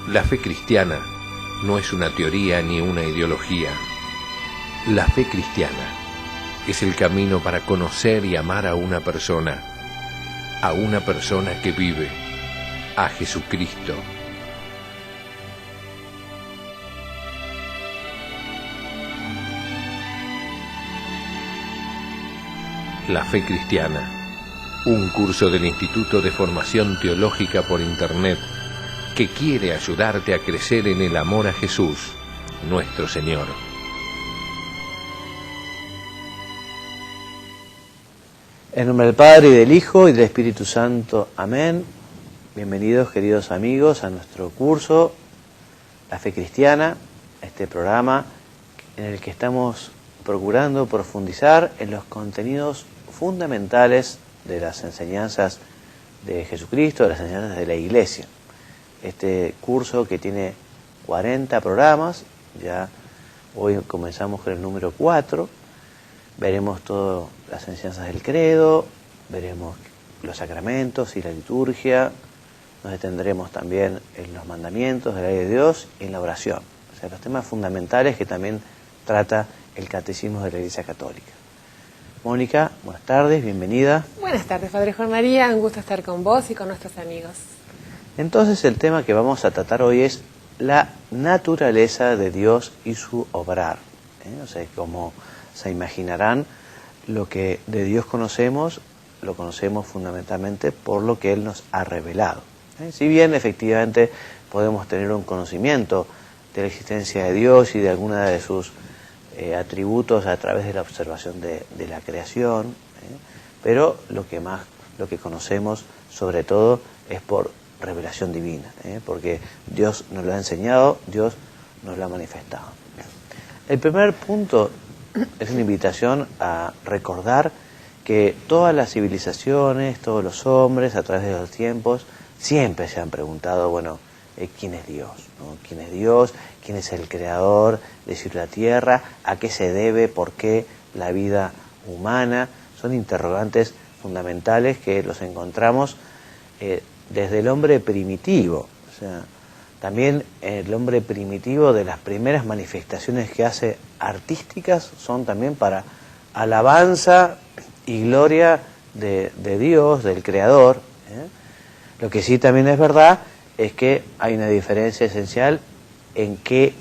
La fe cristiana no es una teoría ni una ideología. La fe cristiana es el camino para conocer y amar a una persona que vive, a Jesucristo. La fe cristiana, un curso del Instituto de Formación Teológica por Internet que quiere ayudarte a crecer en el amor a Jesús, nuestro Señor. En nombre del Padre, y del Hijo, y del Espíritu Santo. Amén. Bienvenidos, queridos amigos, a nuestro curso, La Fe Cristiana, este programa en el que estamos procurando profundizar en los contenidos fundamentales de las enseñanzas de Jesucristo, de las enseñanzas de la Iglesia. Este curso que tiene 40 programas, ya hoy comenzamos con el número 4, veremos todas las enseñanzas del credo, veremos los sacramentos y la liturgia, nos detendremos también en los mandamientos de la ley de Dios y en la oración, o sea, los temas fundamentales que también trata el Catecismo de la Iglesia Católica. Mónica, buenas tardes, bienvenida. Buenas tardes, Padre Juan María, un gusto estar con vos y con nuestros amigos. Entonces el tema que vamos a tratar hoy es la naturaleza de Dios y su obrar. O sea, como se imaginarán, lo que de Dios conocemos, lo conocemos fundamentalmente por lo que Él nos ha revelado. Si bien efectivamente podemos tener un conocimiento de la existencia de Dios y de alguna de sus atributos a través de la observación de la creación, pero lo que conocemos sobre todo es por revelación divina, porque Dios nos lo ha enseñado, Dios nos lo ha manifestado. El primer punto es una invitación a recordar que todas las civilizaciones, todos los hombres a través de los tiempos siempre se han preguntado, bueno, ¿quién es Dios? ¿No? ¿Quién es Dios? ¿Quién es el creador del cielo y la tierra? ¿A qué se debe? ¿Por qué la vida humana? Son interrogantes fundamentales que los encontramos desde el hombre primitivo. O sea, también el hombre primitivo, de las primeras manifestaciones que hace artísticas, son también para alabanza y gloria de Dios, del Creador. Lo que sí también es verdad es que hay una diferencia esencial en qué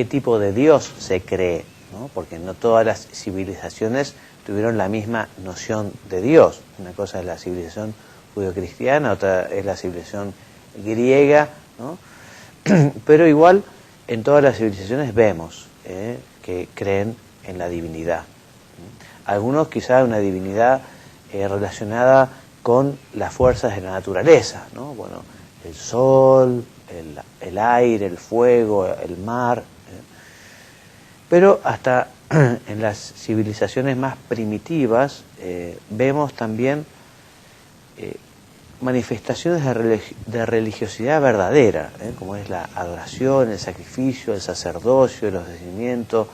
tipo de Dios se cree, ¿no? Porque no todas las civilizaciones tuvieron la misma noción de Dios. Una cosa es la civilización judeocristiana, otra es la civilización griega, ¿no? Pero igual en todas las civilizaciones vemos que creen en la divinidad. Algunos quizá una divinidad relacionada con las fuerzas de la naturaleza, ¿no? Bueno, el sol, el aire, el fuego, el mar. Pero hasta en las civilizaciones más primitivas vemos también manifestaciones de religiosidad verdadera, como es la adoración, el sacrificio, el sacerdocio, el ofrecimiento,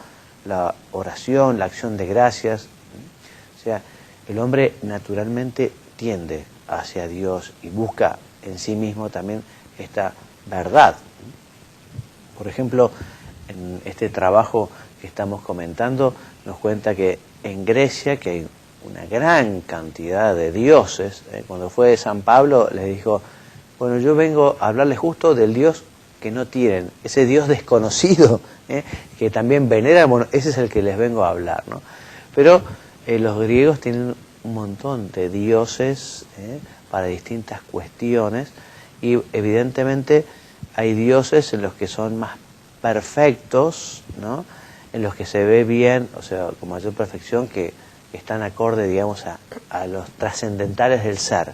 la oración, la acción de gracias. O sea, el hombre naturalmente tiende hacia Dios y busca en sí mismo también esta verdad. Por ejemplo, en este trabajo que estamos comentando, nos cuenta que en Grecia, que hay una gran cantidad de dioses, cuando fue San Pablo les dijo, bueno, yo vengo a hablarles justo del Dios que no tienen, ese Dios desconocido, que también veneran, bueno, ese es el que les vengo a hablar, ¿no? Pero los griegos tienen un montón de dioses para distintas cuestiones, y evidentemente hay dioses en los que son más perfectos, ¿no? En los que se ve bien, o sea, con mayor perfección, que están acorde, digamos, a los trascendentales del ser,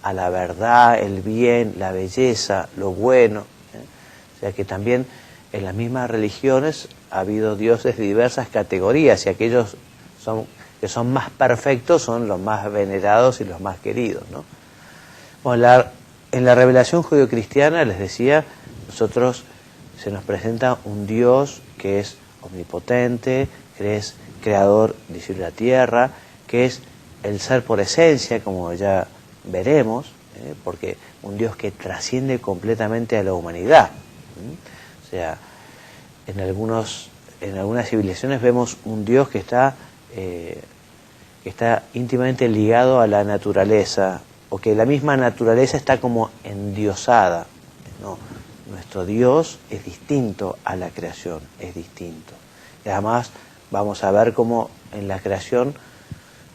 a la verdad, el bien, la belleza, lo bueno. O sea que también en las mismas religiones ha habido dioses de diversas categorías, y aquellos que son más perfectos son los más venerados y los más queridos, ¿no? Bueno, en la revelación judeocristiana, les decía, nosotros se nos presenta un Dios que es omnipotente, que es creador del cielo y la tierra, que es el ser por esencia, como ya veremos, porque un Dios que trasciende completamente a la humanidad. O sea, en algunas civilizaciones vemos un Dios que está íntimamente ligado a la naturaleza, o que la misma naturaleza está como endiosada. No, nuestro Dios es distinto a la creación, es distinto. Y además vamos a ver cómo en la creación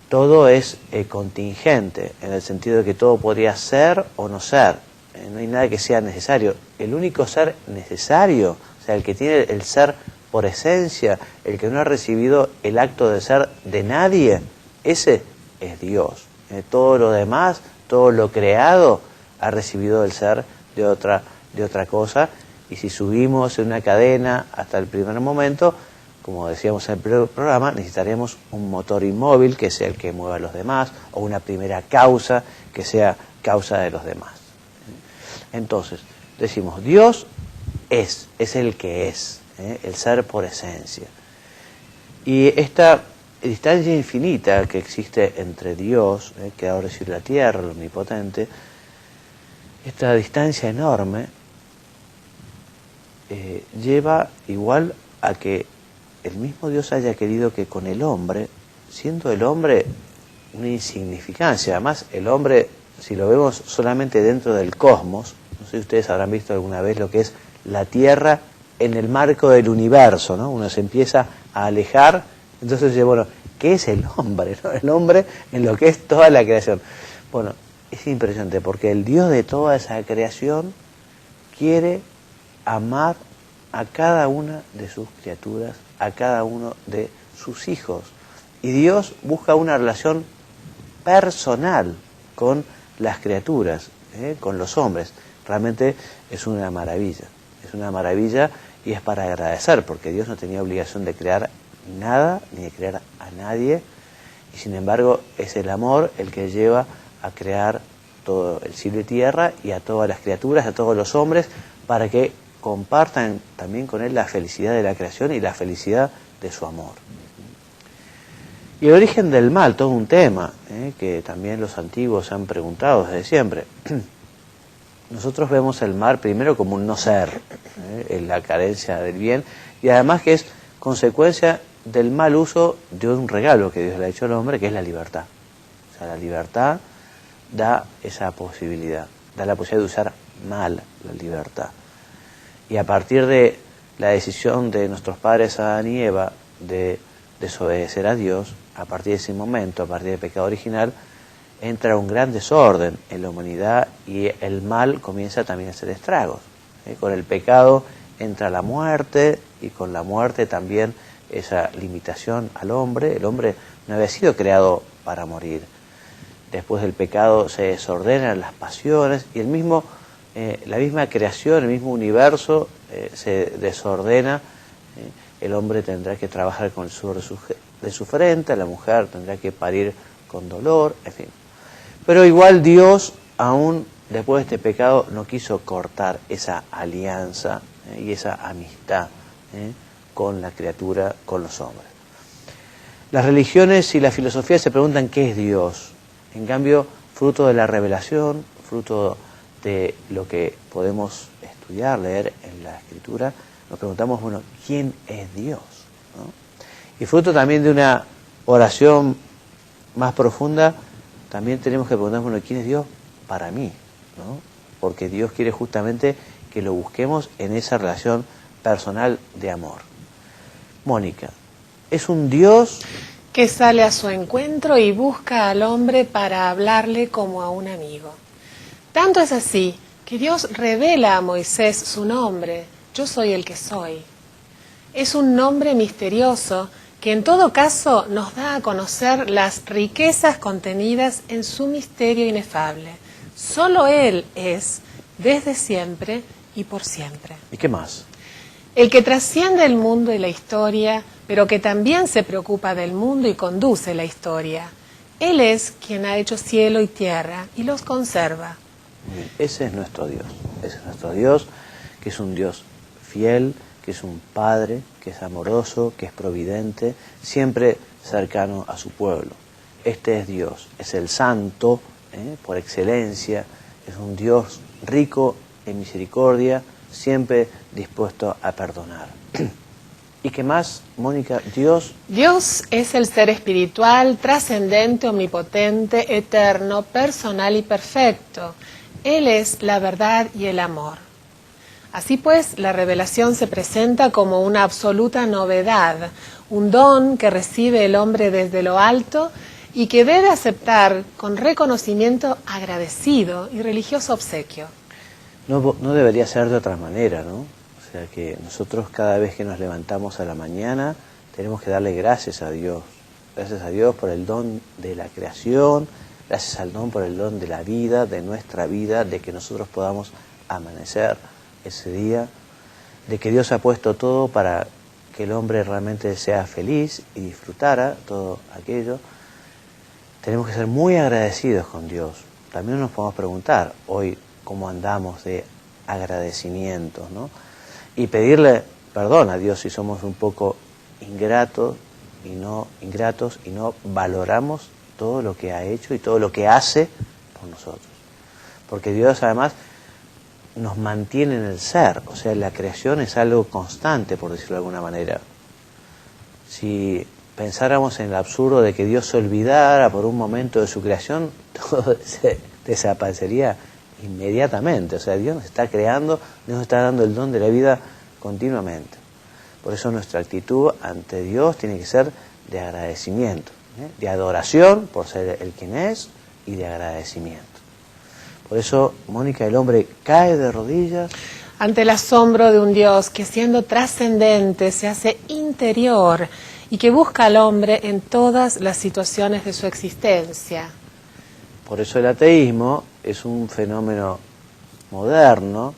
todo es contingente, en el sentido de que todo podría ser o no ser. No hay nada que sea necesario. El único ser necesario, o sea, el que tiene el ser por esencia, el que no ha recibido el acto de ser de nadie, ese es Dios. Todo lo demás, todo lo creado, ha recibido el ser de otra cosa. Y si subimos en una cadena hasta el primer momento, como decíamos en el primer programa, necesitaremos un motor inmóvil que sea el que mueva a los demás, o una primera causa que sea causa de los demás. Entonces, decimos, Dios es el que es, el ser por esencia. Y esta distancia infinita que existe entre Dios, creador del cielo y la tierra, el omnipotente, esta distancia enorme lleva igual a que el mismo Dios haya querido que con el hombre, siendo el hombre una insignificancia, además el hombre, si lo vemos solamente dentro del cosmos, no sé si ustedes habrán visto alguna vez lo que es la Tierra en el marco del universo, ¿no? Uno se empieza a alejar, entonces dice, bueno, ¿qué es el hombre? ¿No? El hombre en lo que es toda la creación. Bueno, es impresionante porque el Dios de toda esa creación quiere amar a cada una de sus criaturas, a cada uno de sus hijos. Y Dios busca una relación personal con las criaturas, con los hombres. Realmente es una maravilla y es para agradecer, porque Dios no tenía obligación de crear nada, ni de crear a nadie, y sin embargo es el amor el que lleva a crear todo el cielo y tierra y a todas las criaturas, a todos los hombres, para que compartan también con Él la felicidad de la creación y la felicidad de su amor. Y el origen del mal, todo un tema, que también los antiguos han preguntado desde siempre. Nosotros vemos el mal primero como un no ser, en la carencia del bien, y además que es consecuencia del mal uso de un regalo que Dios le ha hecho al hombre, que es la libertad. O sea, la libertad da esa posibilidad, da la posibilidad de usar mal la libertad. Y a partir de la decisión de nuestros padres Adán y Eva de desobedecer a Dios, a partir de ese momento, a partir del pecado original, entra un gran desorden en la humanidad y el mal comienza también a hacer estragos. Con el pecado entra la muerte y con la muerte también esa limitación al hombre. El hombre no había sido creado para morir. Después del pecado se desordenan las pasiones y la misma creación, el mismo universo se desordena. El hombre tendrá que trabajar con el sudor de su frente, la mujer tendrá que parir con dolor, en fin. Pero igual Dios, aún después de este pecado, no quiso cortar esa alianza y esa amistad con la criatura, con los hombres. Las religiones y la filosofía se preguntan qué es Dios. En cambio, fruto de la revelación, fruto de lo que podemos estudiar, leer en la Escritura, nos preguntamos, bueno, ¿quién es Dios? ¿No? Y fruto también de una oración más profunda, también tenemos que preguntarnos, bueno, ¿quién es Dios para mí? ¿No? Porque Dios quiere justamente que lo busquemos en esa relación personal de amor. Mónica, es un Dios que sale a su encuentro y busca al hombre para hablarle como a un amigo. Tanto es así que Dios revela a Moisés su nombre, yo soy el que soy. Es un nombre misterioso que en todo caso nos da a conocer las riquezas contenidas en su misterio inefable. Solo Él es, desde siempre y por siempre. ¿Y qué más? El que trasciende el mundo y la historia, pero que también se preocupa del mundo y conduce la historia. Él es quien ha hecho cielo y tierra y los conserva. Ese es nuestro Dios. Ese es nuestro Dios, que es un Dios fiel, que es un Padre, que es amoroso, que es providente, siempre cercano a su pueblo. Este es Dios, es el santo, por excelencia, es un Dios rico en misericordia, siempre dispuesto a perdonar. ¿Y qué más, Mónica? Dios es el ser espiritual, trascendente, omnipotente, eterno, personal y perfecto. Él es la verdad y el amor. Así pues, la revelación se presenta como una absoluta novedad, un don que recibe el hombre desde lo alto y que debe aceptar con reconocimiento agradecido y religioso obsequio. no debería ser de otra manera, ¿no? O sea que nosotros cada vez que nos levantamos a la mañana tenemos que darle gracias a Dios. Gracias a Dios por el don de la creación, gracias al don por el don de la vida, de nuestra vida, de que nosotros podamos amanecer ese día, de que Dios ha puesto todo para que el hombre realmente sea feliz y disfrutara todo aquello. Tenemos que ser muy agradecidos con Dios. También nos podemos preguntar hoy cómo andamos de agradecimientos, ¿no? Y pedirle perdón a Dios si somos un poco ingratos y no valoramos todo lo que ha hecho y todo lo que hace por nosotros. Porque Dios además nos mantiene en el ser, o sea, la creación es algo constante, por decirlo de alguna manera. Si pensáramos en el absurdo de que Dios se olvidara por un momento de su creación, todo desaparecería inmediatamente. O sea, Dios nos está creando, Dios nos está dando el don de la vida continuamente. Por eso nuestra actitud ante Dios tiene que ser de agradecimiento, de adoración por ser el quien es y de agradecimiento. Por eso, Mónica, el hombre cae de rodillas ante el asombro de un Dios que, siendo trascendente, se hace interior y que busca al hombre en todas las situaciones de su existencia. Por eso el ateísmo es un fenómeno moderno,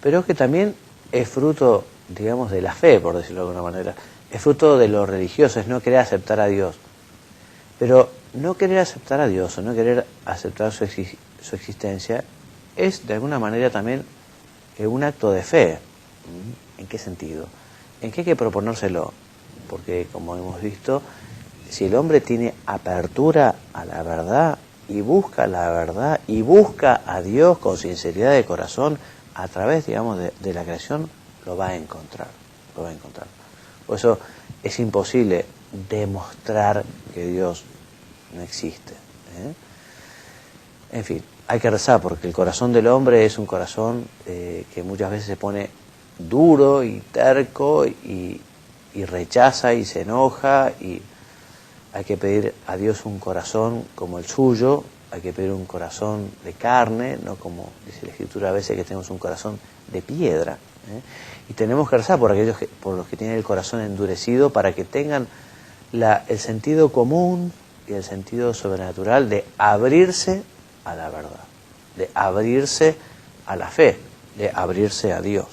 pero que también es fruto, digamos, de la fe, por decirlo de alguna manera. Es fruto de lo religioso, es no querer aceptar a Dios. Pero no querer aceptar a Dios o no querer aceptar su existencia es de alguna manera también un acto de fe. ¿En qué sentido? En que hay que proponérselo. Porque, como hemos visto, si el hombre tiene apertura a la verdad y busca la verdad y busca a Dios con sinceridad de corazón a través, digamos, de la creación, lo va a encontrar. Lo va a encontrar. Por eso es imposible demostrar que Dios no existe. En fin, hay que rezar porque el corazón del hombre es un corazón que muchas veces se pone duro y terco y rechaza y se enoja, y hay que pedir a Dios un corazón como el suyo, hay que pedir un corazón de carne, no como dice la Escritura a veces que tenemos un corazón de piedra. Y tenemos que rezar por los que tienen el corazón endurecido para que tengan el sentido común y el sentido sobrenatural de abrirse a la verdad, de abrirse a la fe, de abrirse a Dios.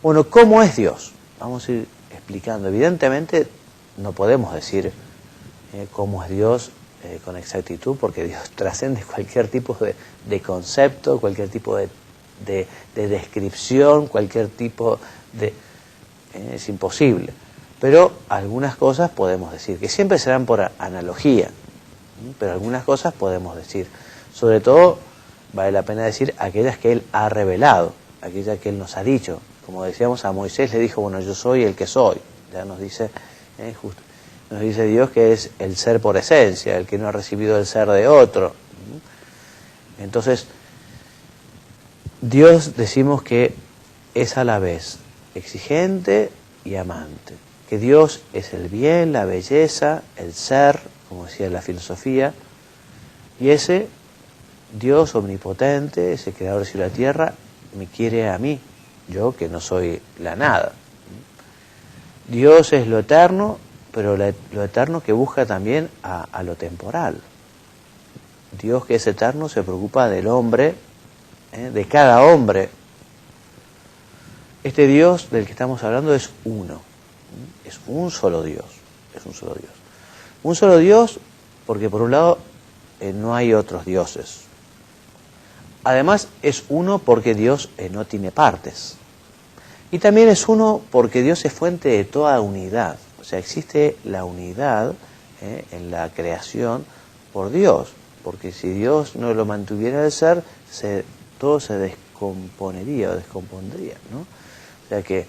Bueno, ¿cómo es Dios? Vamos a ir explicando. Evidentemente no podemos decir cómo es Dios con exactitud, porque Dios trascende cualquier tipo de concepto, cualquier tipo de descripción, cualquier tipo de... es imposible. Pero algunas cosas podemos decir, que siempre serán por analogía, pero algunas cosas podemos decir. Sobre todo, vale la pena decir aquellas que Él ha revelado, aquellas que Él nos ha dicho. Como decíamos, a Moisés le dijo, bueno, yo soy el que soy. Ya nos dice Dios que es el ser por esencia, el que no ha recibido el ser de otro. Entonces, Dios decimos que es a la vez exigente y amante. Que Dios es el bien, la belleza, el ser, como decía la filosofía, y ese Dios omnipotente, ese creador del cielo y la tierra, me quiere a mí, yo que no soy la nada. Dios es lo eterno, pero lo eterno que busca también a lo temporal. Dios, que es eterno, se preocupa del hombre, de cada hombre. Este Dios del que estamos hablando es uno, es un solo Dios, es un solo Dios. Un solo Dios porque por un lado no hay otros dioses. Además es uno porque Dios no tiene partes. Y también es uno porque Dios es fuente de toda unidad. O sea, existe la unidad en la creación por Dios. porque si Dios no lo mantuviera el ser, todo se descomponería o descompondría, ¿no? O sea que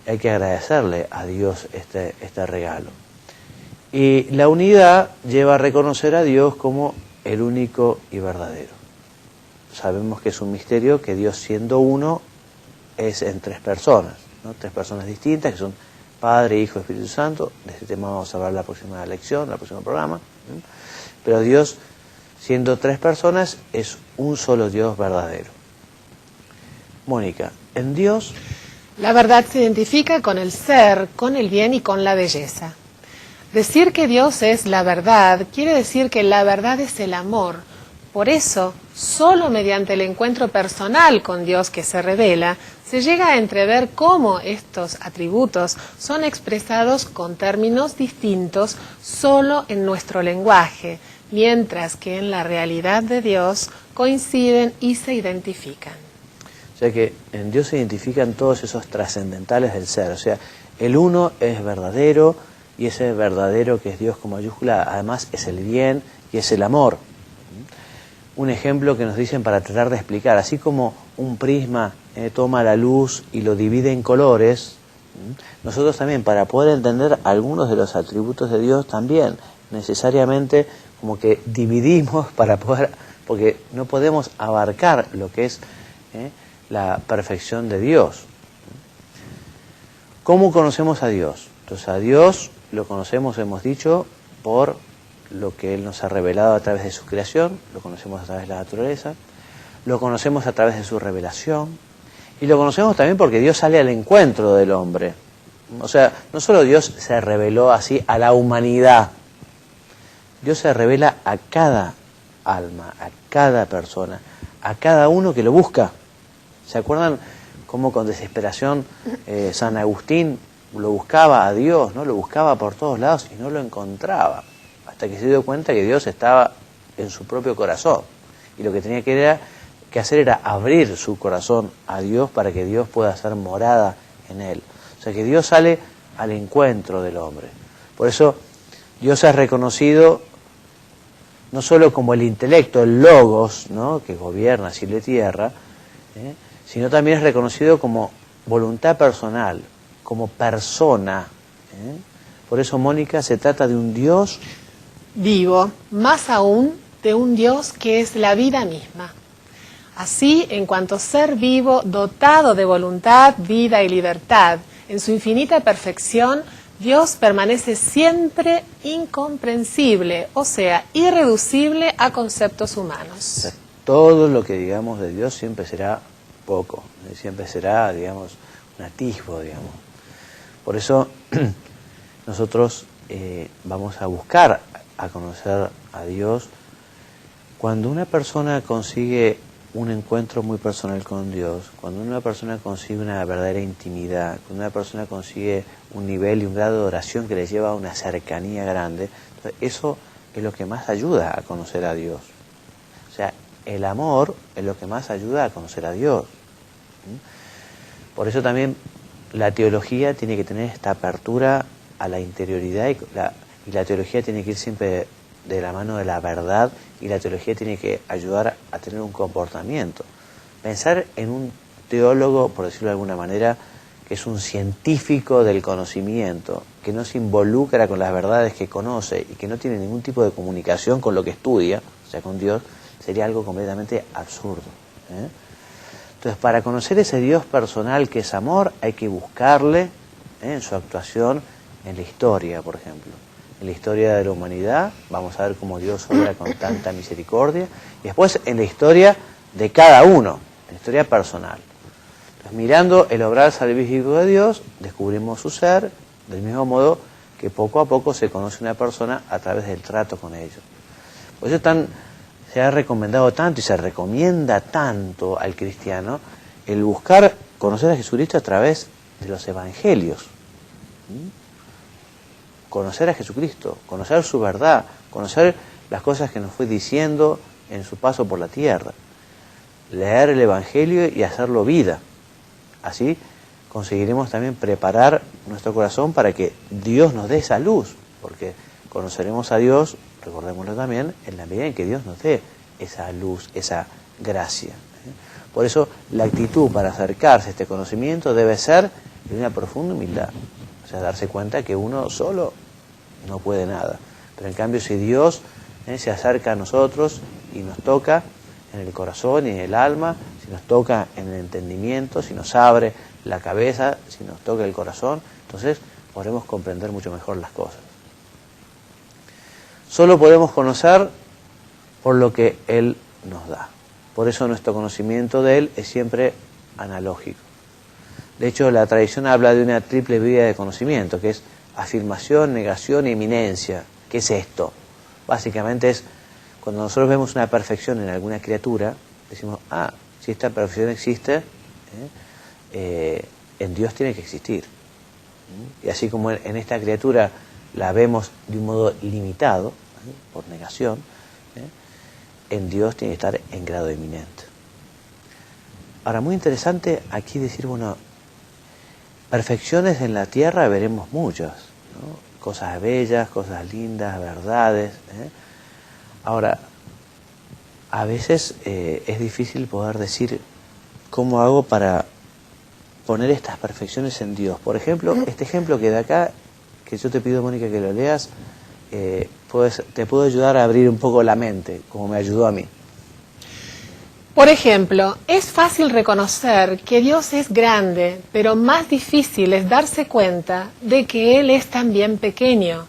hay que agradecerle a Dios este regalo. Y la unidad lleva a reconocer a Dios como el único y verdadero. Sabemos que es un misterio que Dios, siendo uno, es en tres personas, ¿no? Tres personas distintas que son Padre, Hijo y Espíritu Santo. De este tema vamos a hablar la próxima lección, el próximo programa. Pero Dios, siendo tres personas, es un solo Dios verdadero. Mónica, en Dios... La verdad se identifica con el ser, con el bien y con la belleza. Decir que Dios es la verdad quiere decir que la verdad es el amor. Por eso, solo mediante el encuentro personal con Dios que se revela, se llega a entrever cómo estos atributos son expresados con términos distintos solo en nuestro lenguaje, mientras que en la realidad de Dios coinciden y se identifican. O sea que en Dios se identifican todos esos trascendentales del ser. O sea, el uno es verdadero, y ese verdadero que es Dios con mayúscula, además es el bien y es el amor. Un ejemplo que nos dicen para tratar de explicar, así como un prisma toma la luz y lo divide en colores, nosotros también, para poder entender algunos de los atributos de Dios, también necesariamente como que dividimos para poder, porque no podemos abarcar lo que es la perfección de Dios. ¿Cómo conocemos a Dios? Entonces a Dios lo conocemos, hemos dicho, por lo que Él nos ha revelado a través de su creación, lo conocemos a través de la naturaleza, lo conocemos a través de su revelación, y lo conocemos también porque Dios sale al encuentro del hombre. O sea, no solo Dios se reveló así a la humanidad, Dios se revela a cada alma, a cada persona, a cada uno que lo busca. ¿Se acuerdan cómo con desesperación San Agustín lo buscaba a Dios, ¿no? Lo buscaba por todos lados y no lo encontraba, hasta que se dio cuenta que Dios estaba en su propio corazón, y lo que tenía que hacer era abrir su corazón a Dios para que Dios pueda hacer morada en él. O sea que Dios sale al encuentro del hombre. Por eso Dios es reconocido no solo como el intelecto, el logos, ¿no?, que gobierna cielo y tierra, sino también es reconocido como voluntad personal, como persona. Por eso, Mónica, se trata de un Dios vivo, más aún de un Dios que es la vida misma. Así, en cuanto ser vivo, dotado de voluntad, vida y libertad, en su infinita perfección, Dios permanece siempre incomprensible, o sea, irreducible a conceptos humanos. O sea, todo lo que digamos de Dios siempre será poco, siempre será, digamos, un atisbo, digamos. Por eso nosotros vamos a buscar a conocer a Dios. Cuando una persona consigue un encuentro muy personal con Dios, cuando una persona consigue una verdadera intimidad, cuando una persona consigue un nivel y un grado de oración que le lleva a una cercanía grande, entonces eso es lo que más ayuda a conocer a Dios. O sea, el amor es lo que más ayuda a conocer a Dios. Por eso también la teología tiene que tener esta apertura a la interioridad, y la teología tiene que ir siempre de la mano de la verdad, y la teología tiene que ayudar a tener un comportamiento. Pensar en un teólogo, por decirlo de alguna manera, que es un científico del conocimiento, que no se involucra con las verdades que conoce y que no tiene ningún tipo de comunicación con lo que estudia, o sea, con Dios, sería algo completamente absurdo. Entonces, para conocer ese Dios personal que es amor, hay que buscarle en su actuación en la historia, por ejemplo. En la historia de la humanidad, vamos a ver cómo Dios obra con tanta misericordia, y después en la historia de cada uno, en la historia personal. Entonces, mirando el obrar salvífico de Dios, descubrimos su ser, del mismo modo que poco a poco se conoce una persona a través del trato con ellos. Por eso se ha recomendado tanto y se recomienda tanto al cristiano el buscar conocer a Jesucristo a través de los evangelios. Conocer a Jesucristo, conocer su verdad, conocer las cosas que nos fue diciendo en su paso por la tierra. Leer el evangelio y hacerlo vida. Así conseguiremos también preparar nuestro corazón para que Dios nos dé esa luz, porque conoceremos a Dios, recordémoslo también, en la medida en que Dios nos dé esa luz, esa gracia. Por eso la actitud para acercarse a este conocimiento debe ser de una profunda humildad. O sea, darse cuenta que uno solo no puede nada. Pero en cambio, si Dios se acerca a nosotros y nos toca en el corazón y en el alma, si nos toca en el entendimiento, si nos abre la cabeza, si nos toca el corazón, entonces podremos comprender mucho mejor las cosas. Solo podemos conocer por lo que Él nos da. Por eso nuestro conocimiento de Él es siempre analógico. De hecho, la tradición habla de una triple vía de conocimiento, que es afirmación, negación y eminencia. ¿Qué es esto? Básicamente es, cuando nosotros vemos una perfección en alguna criatura, decimos, si esta perfección existe, en Dios tiene que existir. Y así como en esta criatura la vemos de un modo limitado, por negación, en Dios tiene que estar en grado eminente. Ahora, muy interesante aquí decir, bueno, perfecciones en la tierra veremos muchas, ¿no? Cosas bellas, cosas lindas, verdades. Ahora, a veces es difícil poder decir cómo hago para poner estas perfecciones en Dios. Por ejemplo, este ejemplo que de acá, que yo te pido, Mónica, que lo leas, te puedo ayudar a abrir un poco la mente, como me ayudó a mí. Por ejemplo, es fácil reconocer que Dios es grande, pero más difícil es darse cuenta de que Él es también pequeño,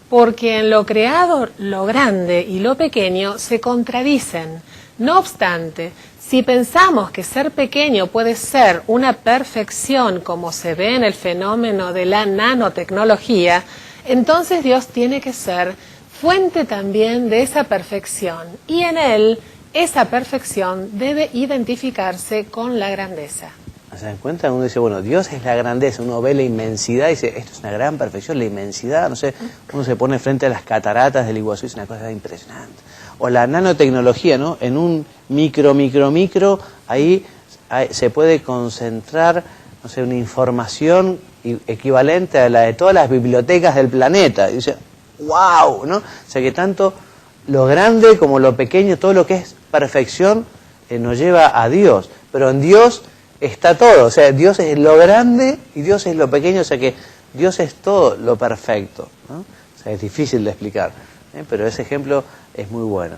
porque en lo creado lo grande y lo pequeño se contradicen. No obstante, si pensamos que ser pequeño puede ser una perfección, como se ve en el fenómeno de la nanotecnología, entonces Dios tiene que ser fuente también de esa perfección, y en Él esa perfección debe identificarse con la grandeza. ¿Se dan cuenta? Uno dice, bueno, Dios es la grandeza, uno ve la inmensidad y dice, esto es una gran perfección, la inmensidad, no sé, uno se pone frente a las cataratas del Iguazú y es una cosa impresionante. O la nanotecnología, ¿no? En un micro, ahí se puede concentrar, no sé, una información equivalente a la de todas las bibliotecas del planeta. Y dice, ¡wow! ¿No? O sea que tanto lo grande como lo pequeño, todo lo que es perfección, nos lleva a Dios. Pero en Dios está todo. O sea, Dios es lo grande y Dios es lo pequeño. O sea que Dios es todo lo perfecto, ¿no? O sea, es difícil de explicar, pero ese ejemplo es muy bueno.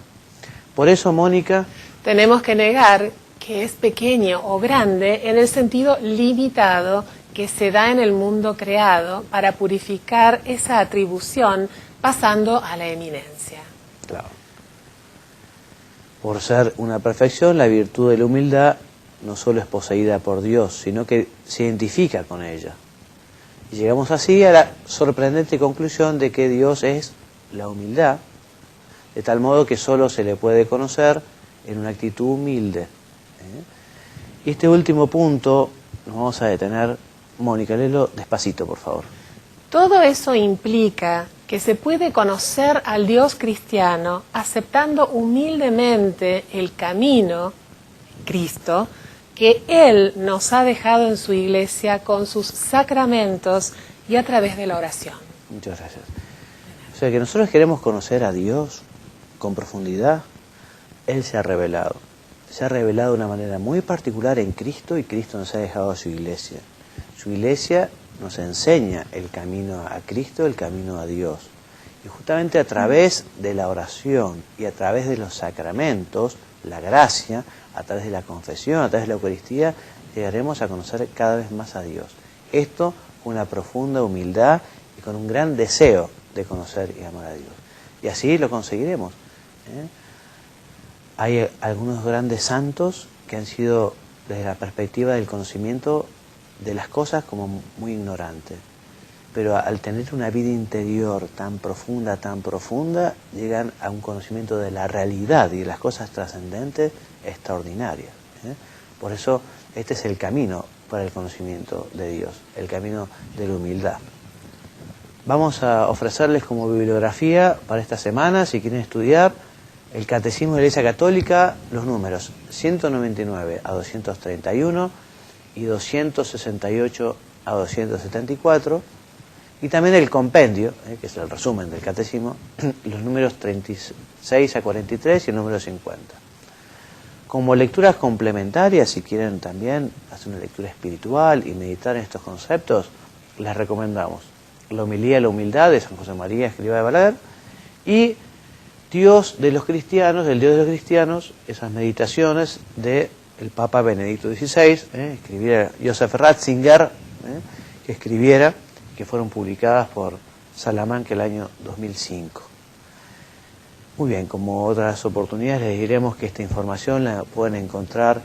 Por eso, Mónica, tenemos que negar que es pequeño o grande en el sentido limitado que se da en el mundo creado para purificar esa atribución pasando a la eminencia. Claro. Por ser una perfección, la virtud de la humildad no solo es poseída por Dios, sino que se identifica con ella. Y llegamos así a la sorprendente conclusión de que Dios es la humildad, de tal modo que solo se le puede conocer en una actitud humilde. Y este último punto nos vamos a detener. Mónica, léelo despacito, por favor. Todo eso implica que se puede conocer al Dios cristiano aceptando humildemente el camino, Cristo, que Él nos ha dejado en su iglesia con sus sacramentos y a través de la oración. Muchas gracias. O sea que nosotros queremos conocer a Dios con profundidad. Él se ha revelado. Se ha revelado de una manera muy particular en Cristo y Cristo nos ha dejado a su iglesia. Su iglesia nos enseña el camino a Cristo, el camino a Dios. Y justamente a través de la oración y a través de los sacramentos, la gracia, a través de la confesión, a través de la Eucaristía, llegaremos a conocer cada vez más a Dios. Esto con una profunda humildad y con un gran deseo de conocer y amar a Dios. Y así lo conseguiremos. Hay algunos grandes santos que han sido, desde la perspectiva del conocimiento de las cosas, como muy ignorantes. Pero al tener una vida interior tan profunda, llegan a un conocimiento de la realidad y de las cosas trascendentes extraordinarias. Por eso este es el camino para el conocimiento de Dios, el camino de la humildad. Vamos a ofrecerles como bibliografía para esta semana, si quieren estudiar, el Catecismo de la Iglesia Católica, los números 199 a 231 y 268 a 274, Y también el compendio, que es el resumen del catecismo, los números 36 a 43 y el número 50. Como lecturas complementarias, si quieren también hacer una lectura espiritual y meditar en estos conceptos, les recomendamos la homilía de la humildad de San José María Escrivá de Balaguer y Dios de los cristianos, el Dios de los cristianos, esas meditaciones del Papa Benedicto XVI, escribiera Joseph Ratzinger, que escribiera, que fueron publicadas por Salamanca el año 2005. Muy bien, como otras oportunidades les diremos que esta información la pueden encontrar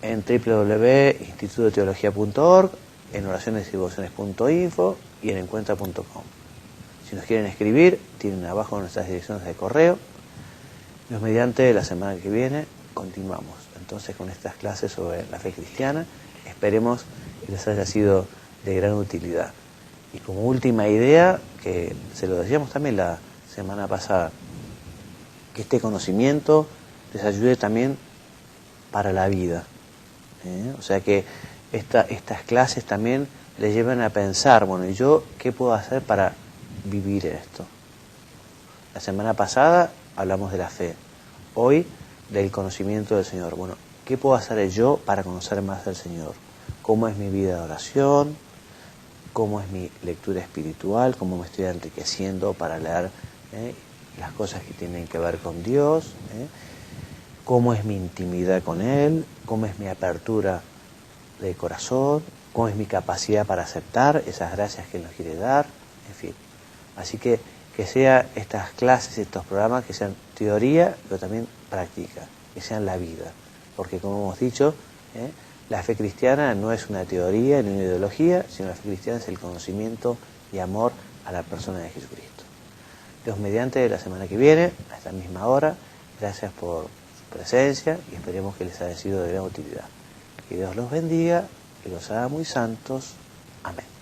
en www.institutoteología.org, en oracionesydevociones.info y en encuentra.com. Si nos quieren escribir, tienen abajo nuestras direcciones de correo. Dios mediante, la semana que viene continuamos entonces con estas clases sobre la fe cristiana. Esperemos que les haya sido de gran utilidad. Y como última idea, que se lo decíamos también la semana pasada, que este conocimiento les ayude también para la vida. O sea que estas clases también les llevan a pensar, bueno, ¿y yo qué puedo hacer para vivir esto? La semana pasada hablamos de la fe, hoy del conocimiento del Señor. Bueno, ¿qué puedo hacer yo para conocer más del Señor? ¿Cómo es mi vida de oración? ¿Cómo es mi lectura espiritual? ¿Cómo me estoy enriqueciendo para leer las cosas que tienen que ver con Dios? ¿Cómo es mi intimidad con Él? ¿Cómo es mi apertura de corazón? ¿Cómo es mi capacidad para aceptar esas gracias que Él nos quiere dar? En fin, así que sean estas clases, estos programas, que sean teoría, pero también práctica, que sean la vida. Porque como hemos dicho, la fe cristiana no es una teoría ni una ideología, sino la fe cristiana es el conocimiento y amor a la persona de Jesucristo. Dios mediante, la semana que viene, a esta misma hora, gracias por su presencia y esperemos que les haya sido de gran utilidad. Que Dios los bendiga y los haga muy santos. Amén.